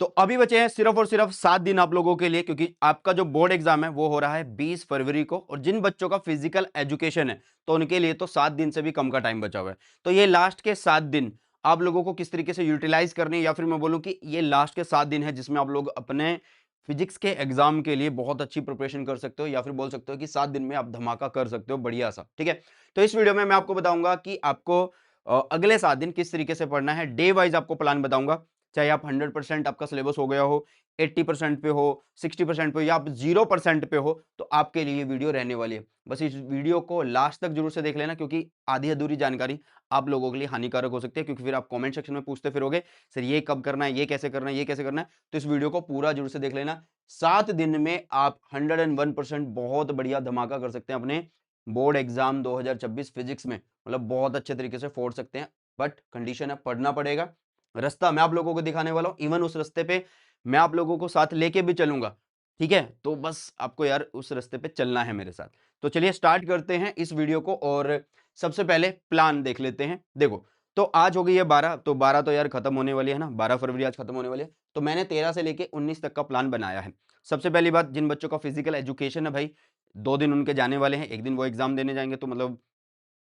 तो अभी बचे हैं सिर्फ और सिर्फ 7 दिन आप लोगों के लिए, क्योंकि आपका जो बोर्ड एग्जाम है वो हो रहा है 20 फरवरी को, और जिन बच्चों का फिजिकल एजुकेशन है तो उनके लिए तो 7 दिन से भी कम का टाइम बचा हुआ है। तो ये लास्ट के 7 दिन आप लोगों को किस तरीके से यूटिलाइज करनी है, या फिर मैं बोलूं कि ये लास्ट के 7 दिन है जिसमें आप लोग अपने फिजिक्स के एग्जाम के लिए बहुत अच्छी प्रिपरेशन कर सकते हो, या फिर बोल सकते हो कि 7 दिन में आप धमाका कर सकते हो बढ़िया सा। ठीक है, तो इस वीडियो में मैं आपको बताऊंगा कि आपको अगले 7 दिन किस तरीके से पढ़ना है। डे वाइज आपको प्लान बताऊंगा, चाहे आप 100% आपका सिलेबस हो गया हो, 80% पे हो, 60% पे हो, या आप 0% पे हो, तो आपके लिए ये वीडियो रहने वाली है। बस इस वीडियो को लास्ट तक जरूर से देख लेना, क्योंकि आधी अधूरी जानकारी आप लोगों के लिए हानिकारक हो सकती है, क्योंकि फिर आप कमेंट सेक्शन में पूछते फिरोगे सर ये कब करना है, ये कैसे करना है, ये कैसे करना है। तो इस वीडियो को पूरा जरूर से देख लेना। 7 दिन में आप 101% बहुत बढ़िया धमाका कर सकते हैं अपने बोर्ड एग्जाम 2026 फिजिक्स में, मतलब बहुत अच्छे तरीके से फोड़ सकते हैं। बट कंडीशन है, पढ़ना पड़ेगा। रास्ता मैं आप लोगों को दिखाने वाला हूं, इवन उस रास्ते पे मैं आप लोगों को साथ लेके भी चलूंगा। ठीक है, तो बस आपको यार उस रास्ते पे चलना है मेरे साथ। तो चलिए स्टार्ट करते हैं इस वीडियो को, और सबसे पहले प्लान देख लेते हैं। देखो, तो आज हो गई है 12, तो 12 तो यार खत्म होने वाली है ना, 12 फरवरी आज खत्म होने वाली है। तो मैंने 13 से लेके 19 तक का प्लान बनाया है। सबसे पहली बात, जिन बच्चों का फिजिकल एजुकेशन है भाई, 2 दिन उनके जाने वाले हैं, एक दिन वो एग्जाम देने जाएंगे, तो मतलब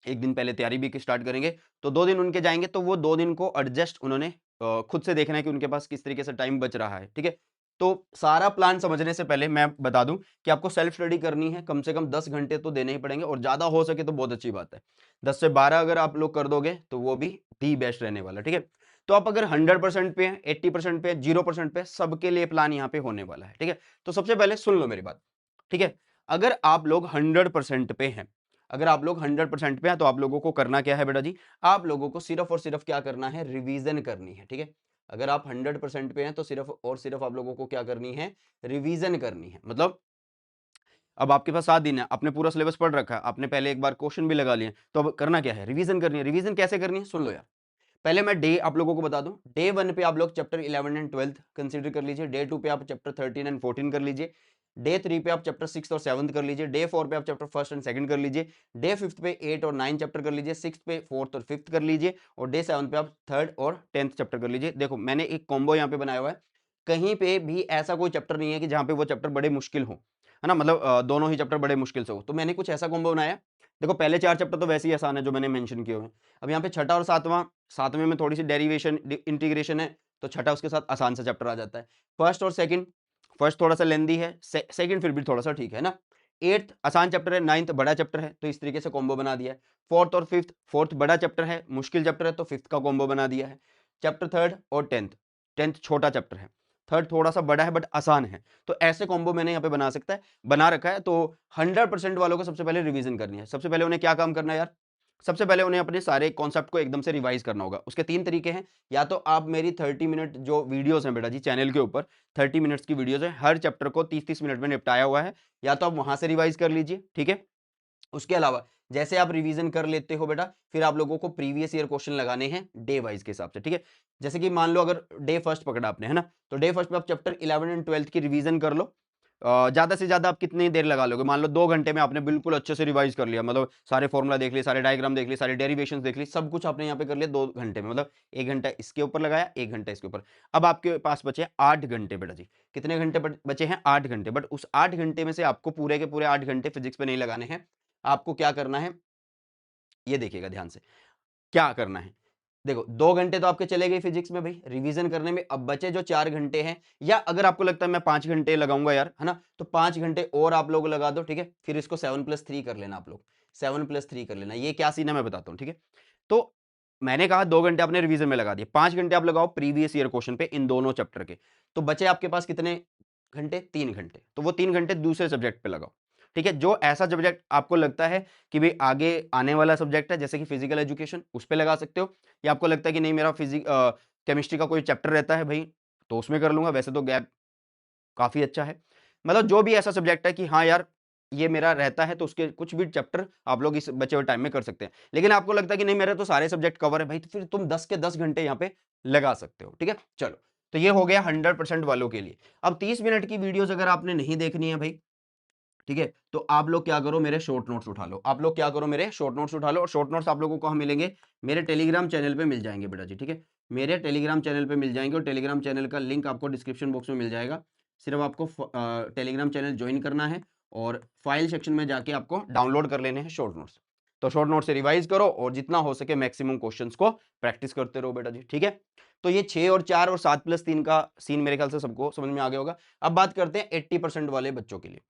एक दिन पहले तैयारी भी स्टार्ट करेंगे। तो 2 दिन उनके जाएंगे, तो वो 2 दिन को एडजस्ट उन्होंने खुद से देखना है कि उनके पास किस तरीके से टाइम बच रहा है। ठीक है, तो सारा प्लान समझने से पहले मैं बता दूं कि आपको सेल्फ स्टडी करनी है, कम से कम 10 घंटे तो देने ही पड़ेंगे, और ज्यादा हो सके तो बहुत अच्छी बात है। 10 से 12 अगर आप लोग कर दोगे तो वो भी दी बेस्ट रहने वाला। ठीक है, तो आप अगर 100% पे 80% पे 0% पे, सबके लिए प्लान यहाँ पे होने वाला है। ठीक है, तो सबसे पहले सुन लो मेरी बात। ठीक है, अगर आप लोग 100% पे हैं, अगर आप लोग 100% पे हैं, तो आप लोगों को करना क्या है बेटा जी, आप लोगों को सिर्फ और सिर्फ क्या करना है, रिवीजन करनी है। ठीक है, अगर आप 100% पे हैं तो सिर्फ और सिर्फ आप लोगों को क्या करनी है, रिवीजन करनी है। मतलब अब आपके पास 7 दिन है, आपने पूरा सिलेबस पढ़ रखा है, आपने पहले एक बार क्वेश्चन भी लगा लिए, तो अब करना क्या है, रिवीजन करनी है। रिवीजन कैसे करनी है सुन लो यार। पहले मैं डे आप लोगों को बता दूं, डे 1 पे आप लोग चैप्टर 11 एंड 12 कंसीडर कर लीजिए, डे 2 पे आप चैप्टर 13 एंड 14 कर लीजिए, डे 3 पे आप चैप्टर 6 और 7 कर लीजिए, डे 4 पे आप चैप्टर 1 एंड 2 कर लीजिए, डे 5 पे 8 और 9 चैप्टर कर लीजिए, 6 पे 4th और 5th कर लीजिए, और डे 7 पे आप 3rd और 10th चैप्टर कर लीजिए। देखो मैंने एक कॉम्बो यहाँ पे बनाया हुआ है, कहीं पे भी ऐसा कोई चैप्टर नहीं है कि जहाँ पे वो चैप्टर बड़े मुश्किल हो, है ना, मतलब दोनों ही चैप्टर बड़े मुश्किल से हो। तो मैंने कुछ ऐसा कॉम्बो बनाया। देखो पहले 4 चैप्टर तो वैसे ही आसान है जो मैंने मेंशन किए हुए हैं। अब यहाँ पे छठा और सातवां, सातवें में थोड़ी सी डेरिवेशन इंटीग्रेशन है, तो छठा उसके साथ आसान सा चैप्टर आ जाता है। फर्स्ट और सेकंड, फर्स्ट थोड़ा सा लेंदी है, सेकंड फिर भी थोड़ा सा ठीक है ना। एट्थ आसान चैप्टर है, नाइन्थ बड़ा चैप्टर है, तो इस तरीके से कॉम्बो बना दिया है। फोर्थ और फिफ्थ, फोर्थ बड़ा चैप्टर है, मुश्किल चैप्टर है, तो फिफ्थ का कॉम्बो बना दिया है। चैप्टर थर्ड और टेंथ, टेंथ छोटा चैप्टर है, थर्ड थोड़ा सा बड़ा है बट आसान है। तो ऐसे कॉम्बो मैंने यहाँ पे बना रखा है। तो 100% वालों को सबसे पहले रिवीजन करनी है। सबसे पहले उन्हें क्या काम करना है यार, सबसे पहले उन्हें अपने सारे कॉन्सेप्ट को एकदम से रिवाइज करना होगा। उसके 3 तरीके हैं, या तो आप मेरी 30 मिनट जो वीडियोस हैं बेटा जी चैनल के ऊपर, 30 मिनट्स की वीडियोस है, हर चैप्टर को 30-30 मिनट में निपटाया हुआ है, या तो आप वहां से रिवाइज कर लीजिए। ठीक है, उसके अलावा जैसे आप रिवीजन कर लेते हो बेटा, फिर आप लोगों को प्रीवियस ईयर क्वेश्चन लगाने हैं डे वाइज के हिसाब से। ठीक है, जैसे कि मान लो अगर डे फर्स्ट पकड़ा आपने, है ना, तो डे फर्स्ट पे आप चैप्टर 11 एंड 12 की रिवीजन कर लो। ज्यादा से ज्यादा आप कितनी देर लगा लोगे, मान लो 2 घंटे में आपने बिल्कुल अच्छे से रिवाइज कर लिया, मतलब सारे फॉर्मूला देख लिए, सारे डायग्राम देख लिए, सारे डेरिवेशन देख ली, सब कुछ आपने यहाँ पे कर लिया 2 घंटे में, मतलब 1 घंटा इसके ऊपर लगाया, 1 घंटा इसके ऊपर। अब आपके पास बचे 8 घंटे बेटा जी। कितने घंटे बचे हैं, 8 घंटे। बट उस 8 घंटे में से आपको पूरे के पूरे 8 घंटे फिजिक्स पे नहीं लगाने हैं। आपको क्या करना है, ये देखिएगा ध्यान से, क्या करना है। देखो 2 घंटे तो आपके चले गए फिजिक्स में भाई रिवीजन करने में, अब बचे जो 4 घंटे हैं, या अगर आपको लगता है मैं 5 घंटे लगाऊंगा यार, है ना, तो 5 घंटे और आप लोग लगा दो। ठीक है, फिर इसको 7+3 कर लेना आप लोग, 7+3 कर लेना। ये क्या सीन है मैं बताता हूँ। ठीक है, तो मैंने कहा 2 घंटे आपने रिवीजन में लगा दिए, 5 घंटे आप लगाओ प्रीवियस ईयर क्वेश्चन पे इन दोनों चैप्टर के, तो बचे आपके पास कितने घंटे, 3 घंटे। तो वो 3 घंटे दूसरे सब्जेक्ट पे लगाओ। ठीक है, जो ऐसा सब्जेक्ट आपको लगता है कि भाई आगे आने वाला सब्जेक्ट है, जैसे कि फिजिकल एजुकेशन, उस पे लगा सकते हो, या आपको लगता है कि नहीं मेरा केमिस्ट्री का कोई चैप्टर रहता है भाई, तो उसमें कर लूंगा, वैसे तो गैप काफी अच्छा है। मतलब जो भी ऐसा सब्जेक्ट है कि हाँ यार ये मेरा रहता है, तो उसके कुछ भी चैप्टर आप लोग इस बचे हुए टाइम में कर सकते हैं। लेकिन आपको लगता है कि नहीं मेरे तो सारे सब्जेक्ट कवर है भाई, तो फिर तुम 10 के 10 घंटे यहाँ पे लगा सकते हो। ठीक है, चलो, तो ये हो गया 100% वालों के लिए। अब 30 मिनट की वीडियोस अगर आपने नहीं देखनी है भाई, ठीक है, तो आप लोग क्या करो, मेरे शॉर्ट नोट्स उठा लो। आप लोग क्या करो, मेरे शॉर्ट नोट्स उठा लो, और शॉर्ट नोट्स आप लोगों को हम मिलेंगे मेरे टेलीग्राम चैनल पे मिल जाएंगे बेटा जी। ठीक है, मेरे टेलीग्राम चैनल पे मिल जाएंगे और टेलीग्राम चैनल का लिंक आपको डिस्क्रिप्शन बॉक्स में मिल जाएगा। सिर्फ आपको टेलीग्राम चैनल ज्वाइन करना है और फाइल सेक्शन में जाके आपको डाउनलोड कर लेने हैं शॉर्ट नोट्स। तो शॉर्ट नोट से रिवाइज करो और जितना हो सके मैक्सिमम क्वेश्चंस को प्रैक्टिस करते रहो बेटा जी, ठीक है। तो ये 6 और 4 और 7+3 का सीन मेरे ख्याल से सबको समझ में आ गया होगा। अब बात करते हैं 80% वाले बच्चों के लिए।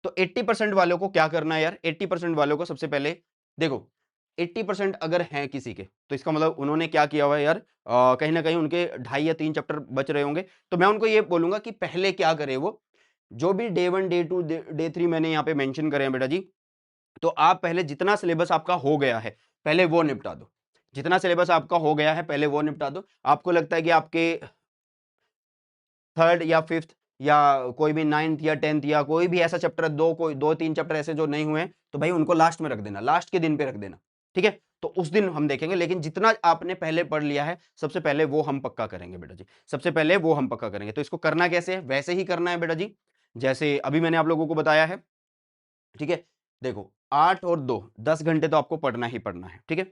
तो 80% वालों को क्या करना है यार? 80% वालों को सबसे पहले देखो, 80% अगर हैं किसी के, तो इसका मतलब उन्होंने क्या किया हुआ है यार, कहीं ना कहीं उनके 2.5 या 3 चैप्टर बच रहे होंगे। तो मैं उनको ये बोलूंगा कि पहले क्या करे वो, जो भी डे 1 डे 2 डे 3 मैंने यहाँ पे मेंशन करे हैं बेटा जी, तो आप पहले जितना सिलेबस आपका हो गया है पहले वो निपटा दो। जितना सिलेबस आपका हो गया है पहले वो निपटा दो। आपको लगता है कि आपके थर्ड या फिफ्थ या कोई भी 9th या 10th या कोई भी ऐसा चैप्टर, कोई 2-3 चैप्टर ऐसे जो नहीं हुए हैं, तो भाई उनको लास्ट में रख देना, लास्ट के दिन पे रख देना, ठीक है। तो उस दिन हम देखेंगे, लेकिन जितना आपने पहले पढ़ लिया है सबसे पहले वो हम पक्का करेंगे बेटा जी, सबसे पहले वो हम पक्का करेंगे। तो इसको करना कैसे है? वैसे ही करना है बेटा जी जैसे अभी मैंने आप लोगों को बताया है, ठीक है। देखो 8 और 2 10 घंटे तो आपको पढ़ना ही पढ़ना है, ठीक है।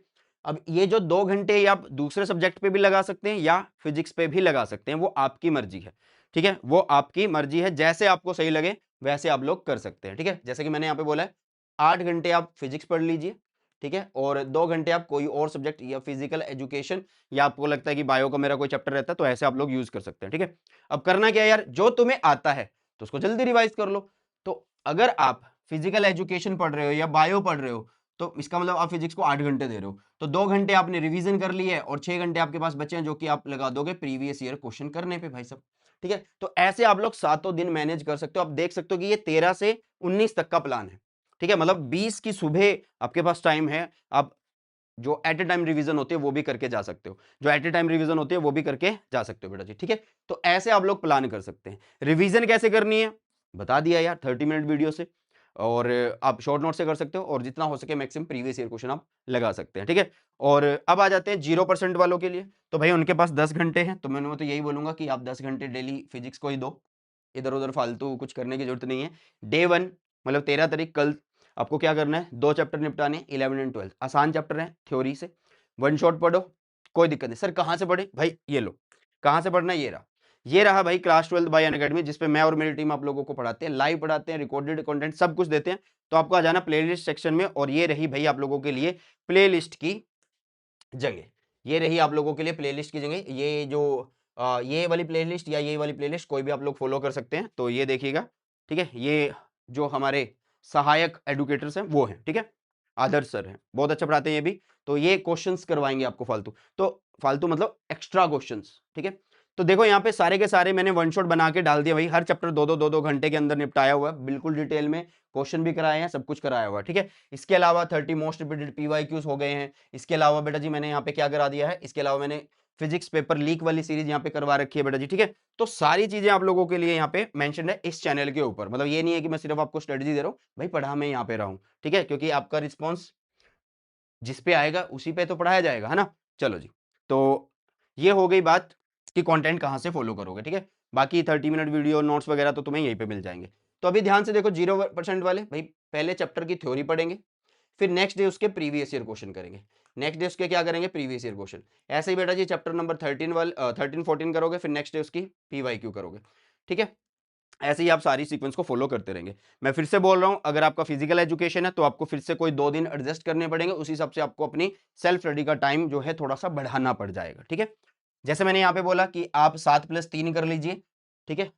अब ये जो 2 घंटे ये आप दूसरे सब्जेक्ट पे भी लगा सकते हैं या फिजिक्स पे भी लगा सकते हैं, वो आपकी मर्जी है, ठीक है। वो आपकी मर्जी है, जैसे आपको सही लगे वैसे आप लोग कर सकते हैं, ठीक है। जैसे कि मैंने यहाँ पे बोला है 8 घंटे आप फिजिक्स पढ़ लीजिए, ठीक है, और 2 घंटे आप कोई और सब्जेक्ट या फिजिकल एजुकेशन, या आपको लगता है कि बायो का मेरा कोई चैप्टर रहता है, तो ऐसे आप लोग यूज कर सकते हैं, ठीक है। अब करना क्या है यार, जो तुम्हें आता है तो उसको जल्दी रिवाइज कर लो। तो अगर आप फिजिकल एजुकेशन पढ़ रहे हो या बायो पढ़ रहे हो, तो इसका मतलब आप फिजिक्स को 8 घंटे दे रहे हो, तो 2 घंटे आपने रिवीजन कर लिए और 6 घंटे आपके पास बचे हैं, जो कि आप लगा दोगे प्रीवियस ईयर क्वेश्चन करने पे भाई साहब, ठीक है। तो ऐसे आप लोग सातों दिन मैनेज कर सकते हो। आप देख सकते हो कि ये 13 से 19 तक का प्लान है, ठीक है। मतलब 20 की सुबह आपके पास टाइम है, आप जो एट ए टाइम रिवीजन होती है वो भी करके जा सकते हो, जो एट ए टाइम रिवीजन होती है वो भी करके जा सकते हो बेटा जी, ठीक है। तो ऐसे आप लोग प्लान कर सकते हैं। रिवीजन कैसे करनी है बता दिया यार 30 मिनट वीडियो से, और आप शॉर्ट नोट से कर सकते हो, और जितना हो सके मैक्सिमम प्रीवियस ईयर क्वेश्चन आप लगा सकते हैं, ठीक है। और अब आ जाते हैं 0% वालों के लिए। तो भाई उनके पास 10 घंटे हैं, तो मैं तो यही बोलूंगा कि आप 10 घंटे डेली फिजिक्स को ही दो, इधर उधर फालतू कुछ करने की जरूरत नहीं है। डे 1 मतलब 13 तारीख कल आपको क्या करना है, 2 चैप्टर निपटाने 11 एंड 12, आसान चैप्टर है थ्योरी से, वन शॉट पढ़ो, कोई दिक्कत नहीं। सर कहाँ से पढ़े भाई, ये लो कहाँ से पढ़ना है, ये रहा भाई क्लास 12 बाय अनअकैडमी, जिसपे मैं और मेरी टीम आप लोगों को पढ़ाते हैं, लाइव पढ़ाते हैं, रिकॉर्डेड कंटेंट सब कुछ देते हैं। तो आपको आ जाना प्लेलिस्ट सेक्शन में, और ये रही भाई आप लोगों के लिए प्लेलिस्ट की जगह, ये रही आप लोगों के लिए प्लेलिस्ट की जगह। ये जो ये वाली प्लेलिस्ट या ये वाली प्लेलिस्ट कोई भी आप लोग फॉलो कर सकते हैं। तो ये देखिएगा, ठीक है, ये जो हमारे सहायक एडुकेटर्स हैं वो हैं, ठीक है, आदर्श सर हैं, बहुत अच्छा पढ़ाते हैं ये भी। तो ये क्वेश्चंस करवाएंगे आपको फालतू, तो फालतू मतलब एक्स्ट्रा क्वेश्चंस, ठीक है। तो देखो यहाँ पे सारे के सारे मैंने वन शॉट बना के डाल दिया भाई, हर चैप्टर 2-2 घंटे के अंदर निपटाया हुआ है, बिल्कुल डिटेल में क्वेश्चन भी कराए हैं, सब कुछ कराया हुआ है, ठीक है। इसके अलावा 30 मोस्ट रिपीटेड पीवाईक्यूज हो गए हैं। इसके अलावा बेटा जी मैंने यहाँ पे क्या करा दिया है, इसके अलावा मैंने फिजिक्स पेपर लीक वाली सीरीज यहाँ पे करवा रखी है बेटा जी, ठीक है। तो सारी चीजें आप लोगों के लिए यहाँ पे मेंशन है इस चैनल के ऊपर। मतलब ये नहीं है कि मैं सिर्फ आपको स्ट्रेटजी दे रहा हूँ, भाई पढ़ा मैं यहाँ पे रहा हूँ, ठीक है, क्योंकि आपका रिस्पॉन्स जिस पे आएगा उसी पे तो पढ़ाया जाएगा, है ना। चलो जी, तो ये हो गई बात कि कंटेंट कहाँ से फॉलो करोगे, ठीक है। बाकी 30 मिनट वीडियो नोट्स वगैरह तो तुम्हें यहीं पे मिल जाएंगे। तो अभी ध्यान से देखो 0% वाले भाई पहले चैप्टर की थ्योरी पढ़ेंगे, फिर नेक्स्ट डे उसके प्रीवियस ईयर क्वेश्चन करेंगे, नेक्स्ट डे उसके क्या करेंगे, प्रीवियस ईयर क्वेश्चन। ऐसे ही बेटा जी चैप्टर नंबर 13-14 करोगे, फिर नेक्स्ट डे उसकी पीवाईक्यू करोगे, ठीक है। ऐसे ही आप सारी सीक्वेंस को फॉलो करते रहेंगे। मैं फिर से बोल रहा हूं, अगर आपका फिजिकल एजुकेशन है तो आपको फिर से कोई 2 दिन एडजस्ट करने पड़ेंगे, उस हिसाब से आपको अपनी सेल्फ स्टडी का टाइम जो है थोड़ा सा बढ़ाना पड़ जाएगा, ठीक है। जैसे मैंने यहाँ पे बोला कि आप 7+3 कर लीजिए, ठीक है,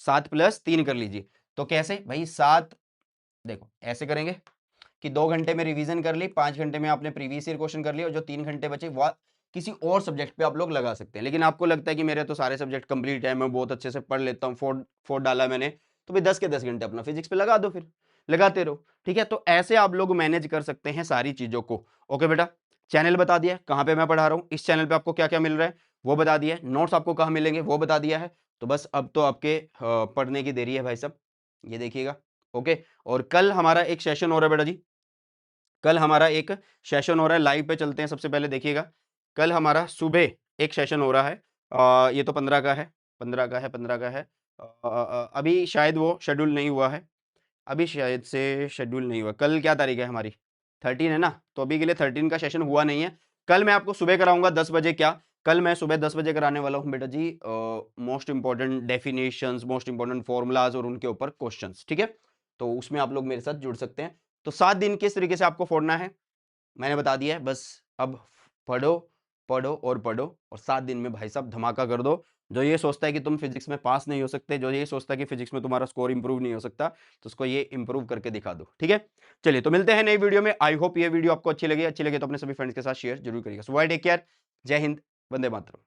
7+3 कर लीजिए। तो कैसे भाई, 7 देखो ऐसे करेंगे कि 2 घंटे में रिवीजन कर ली, 5 घंटे में आपने प्रीवियस ईयर क्वेश्चन कर लिया, और जो 3 घंटे बचे वो किसी और सब्जेक्ट पे आप लोग लगा सकते हैं। लेकिन आपको लगता है कि मेरे तो सारे सब्जेक्ट कंप्लीट है, मैं बहुत अच्छे से पढ़ लेता हूँ, 4 डाला मैंने, तो भाई 10 के 10 घंटे अपना फिजिक्स पे लगा दो, फिर लगाते रहो, ठीक है। तो ऐसे आप लोग मैनेज कर सकते हैं सारी चीजों को। ओके बेटा, चैनल बता दिया कहाँ पे मैं पढ़ा रहा हूँ, इस चैनल पे आपको क्या क्या मिल रहा है वो बता दिया है, नोट्स आपको कहाँ मिलेंगे वो बता दिया है। तो बस अब तो आपके पढ़ने की देरी है भाई साहब, ये देखिएगा। ओके, और कल हमारा एक सेशन हो रहा है बेटा जी, कल हमारा एक सेशन हो रहा है, लाइव पे चलते हैं। सबसे पहले देखिएगा, कल हमारा सुबह एक सेशन हो रहा है, ये तो 15 का है, 15 का है, 15 का है। अभी शायद वो शेड्यूल नहीं हुआ है, अभी शायद से शेड्यूल नहीं हुआ। कल क्या तारीख है हमारी, 13 है ना, तो अभी के लिए 13 का सेशन हुआ नहीं है। कल मैं आपको सुबह कराऊंगा 10 बजे क्या, कल मैं सुबह 10 बजे कराने वाला हूँ बेटा जी most important definitions, most important formulas और उनके ऊपर क्वेश्चंस, ठीक है? तो उसमें आप लोग मेरे साथ जुड़ सकते हैं। तो 7 दिन किस तरीके से आपको फोड़ना है मैंने बता दिया है। बस अब पढ़ो, पढ़ो और पढ़ो और 7 दिन में भाई साहब धमाका कर दो। जो ये सोचता है कि तुम फिजिक्स में पास नहीं हो सकते, जो ये सोचता है कि फिजिक्स में तुम्हारा स्कोर इंप्रूव नहीं हो सकता, तो उसको ये इंप्रूव करके दिखा दो, ठीक है? चलिए तो मिलते हैं नई वीडियो में। आई होप ये वीडियो आपको अच्छी लगी तो अपने सभी फ्रेंड्स के साथ शेयर जरूर करिएगा। सो बाय, टेक केयर, जय हिंद, वंदे मातरम।